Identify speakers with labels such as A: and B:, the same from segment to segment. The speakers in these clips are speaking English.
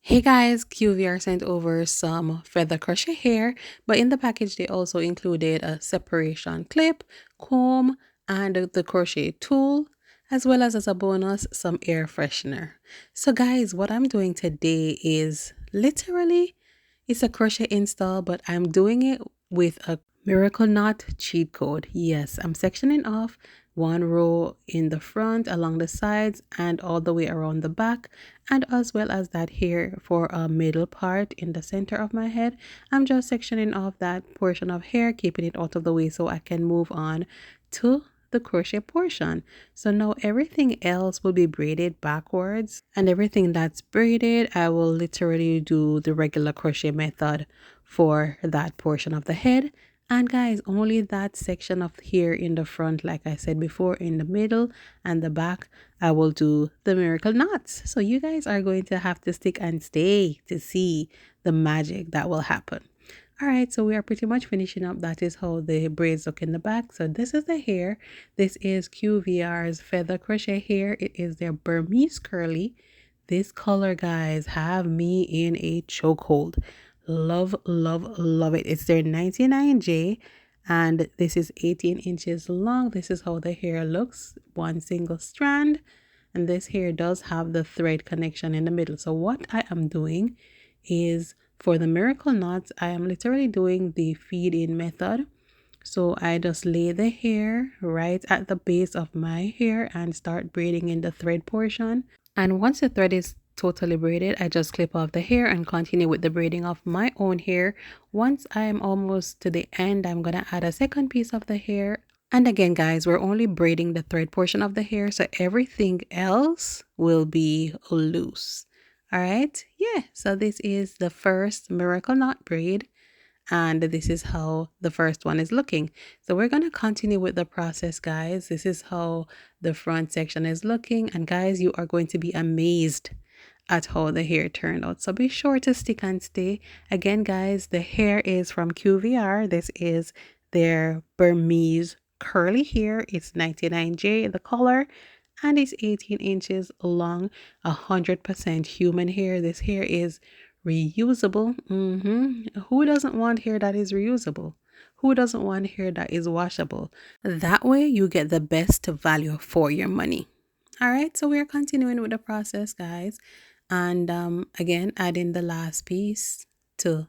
A: Hey guys, QVR sent over some feather crochet hair, but in the package they also included a separation clip, comb, and the crochet tool, as a bonus, some air freshener. So guys, what I'm doing today is literally it's a crochet install, but I'm doing it with a miracle knot cheat code. Yes, I'm sectioning off one row in the front, along the sides, and all the way around the back, and as well as that here for a middle part in the center of my head. I'm just sectioning off that portion of hair, keeping it out of the way so I can move on to the crochet portion. So now everything else will be braided backwards, and everything that's braided I will literally do the regular crochet method for that portion of the head. And guys, only that section of here in the front, like I said before, in the middle and the back, I will do the miracle knots. So you guys are going to have to stick and stay to see the magic that will happen. All right, so we are pretty much finishing up. That is how the braids look in the back. So this is the hair. This is QVR's feather crochet hair. It is their Burmese curly. This color, guys, have me in a chokehold. Love, love, love it. It's their 99J, and this is 18 inches long. This is how the hair looks, one single strand, and this hair does have the thread connection in the middle. So what I am doing is for the miracle knots, I am literally doing the feed in method. So I just lay the hair right at the base of my hair and start braiding in the thread portion. And once the thread is totally braided, I just clip off the hair and continue with the braiding of my own hair. Once I am almost to the end, I'm going to add a second piece of the hair. And again, guys, we're only braiding the thread portion of the hair, so everything else will be loose. All right. Yeah. So this is the first miracle knot braid, and this is how the first one is looking. So we're going to continue with the process, guys. This is how the front section is looking, and guys, you are going to be amazed at how the hair turned out. So be sure to stick and stay. Again, guys, the hair is from QVR. This is their Burmese curly hair. It's 99J the color, and it's 18 inches long, 100% human hair. This hair is reusable. Who doesn't want hair that is reusable? Who doesn't want hair that is washable? That way you get the best value for your money. All right, so we're continuing with the process, guys, and again adding the last piece to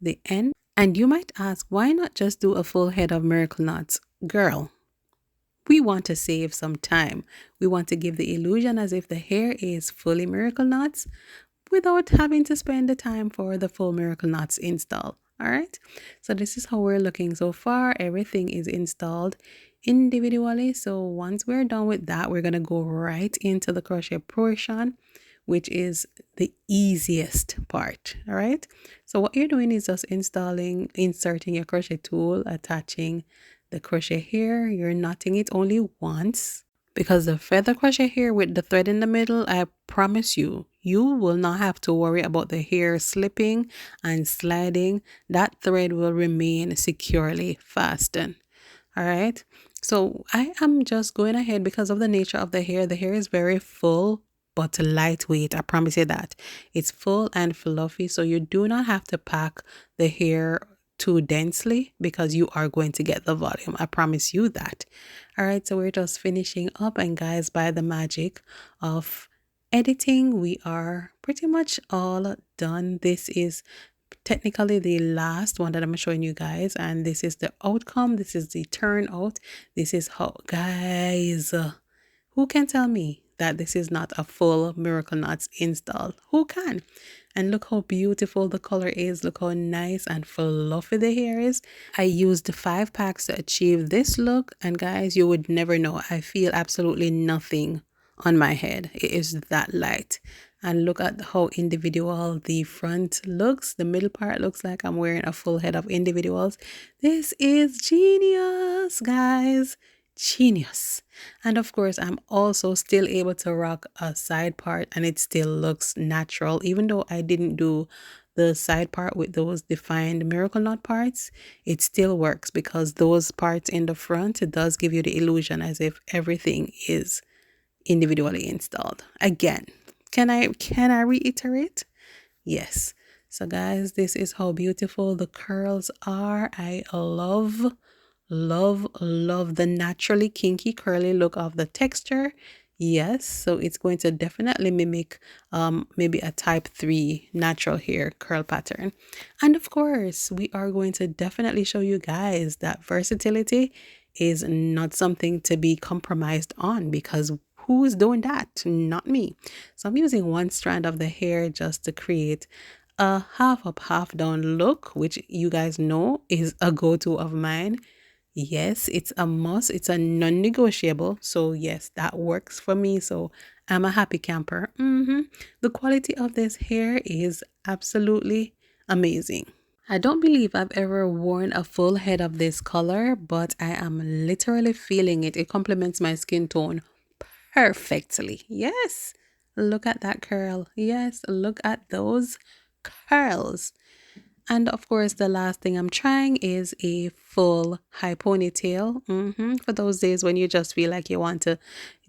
A: the end. And you might ask, why not just do a full head of miracle knots? Girl, we want to save some time. We want to give the illusion as if the hair is fully miracle knots without having to spend the time for the full miracle knots install. All right, so this is how we're looking so far. Everything is installed individually. So once we're done with that, we're going to go right into the crochet portion, which is the easiest part. All right, so what you're doing is just inserting your crochet tool, attaching the crochet hair. You're knotting it only once, because the feather crochet hair with the thread in the middle, I promise you, you will not have to worry about the hair slipping and sliding. That thread will remain securely fastened. All right, so I am just going ahead because of the nature of the hair. The hair is very full but lightweight. I promise you that. It's full and fluffy, so you do not have to pack the hair too densely because you are going to get the volume. I promise you that. All right, so we're just finishing up, and guys, by the magic of editing, we are pretty much all done. This is technically the last one that I'm showing you guys, and this is the outcome. This is the turnout. This is how, guys, who can tell me that this is not a full miracle knots install? Who can? And look how beautiful the color is. Look how nice and fluffy the hair is. I used 5 packs to achieve this look, and guys, you would never know. I feel absolutely nothing on my head. It is that light. And look at how individual the front looks. The middle part looks like I'm wearing a full head of individuals. This is genius, guys. Genius. And of course, I'm also still able to rock a side part, and it still looks natural. Even though I didn't do the side part with those defined miracle knot parts, it still works because those parts in the front, it does give you the illusion as if everything is individually installed. Again, can I reiterate? Yes. So guys, this is how beautiful the curls are. I love, love the naturally kinky curly look of the texture. Yes, so it's going to definitely mimic maybe a type 3 natural hair curl pattern. And of course, we are going to definitely show you guys that versatility is not something to be compromised on, because who is doing that? Not me. So I'm using one strand of the hair just to create a half up, half down look, which you guys know is a go-to of mine. Yes, it's a must. It's a non-negotiable. So yes, that works for me. So I'm a happy camper. The quality of this hair is absolutely amazing. I don't believe I've ever worn a full head of this color, but I am literally feeling it. It complements my skin tone perfectly. Yes, look at that curl. Yes, look at those curls. And of course, the last thing I'm trying is a full high ponytail. For those days when you just feel like you want to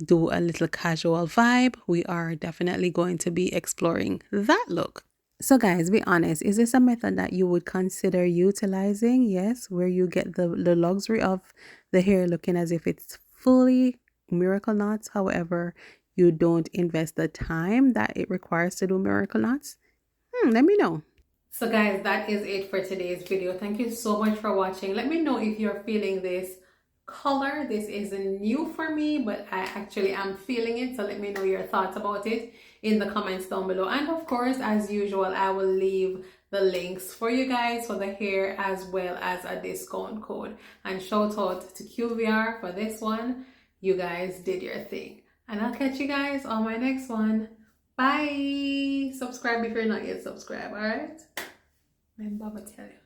A: do a little casual vibe, we are definitely going to be exploring that look. So guys, be honest, is this a method that you would consider utilizing? Yes, where you get the luxury of the hair looking as if it's fully miracle knots. However, you don't invest the time that it requires to do miracle knots. Let me know. So guys, that is it for today's video. Thank you so much for watching. Let me know if you're feeling this color. This is new for me, but I actually am feeling it. So let me know your thoughts about it in the comments down below. And of course, as usual, I will leave the links for you guys for the hair as well as a discount code. And shout out to QVR for this one. You guys did your thing. And I'll catch you guys on my next one. Bye. Subscribe if you're not yet subscribed. All right. I'm Baba tell you.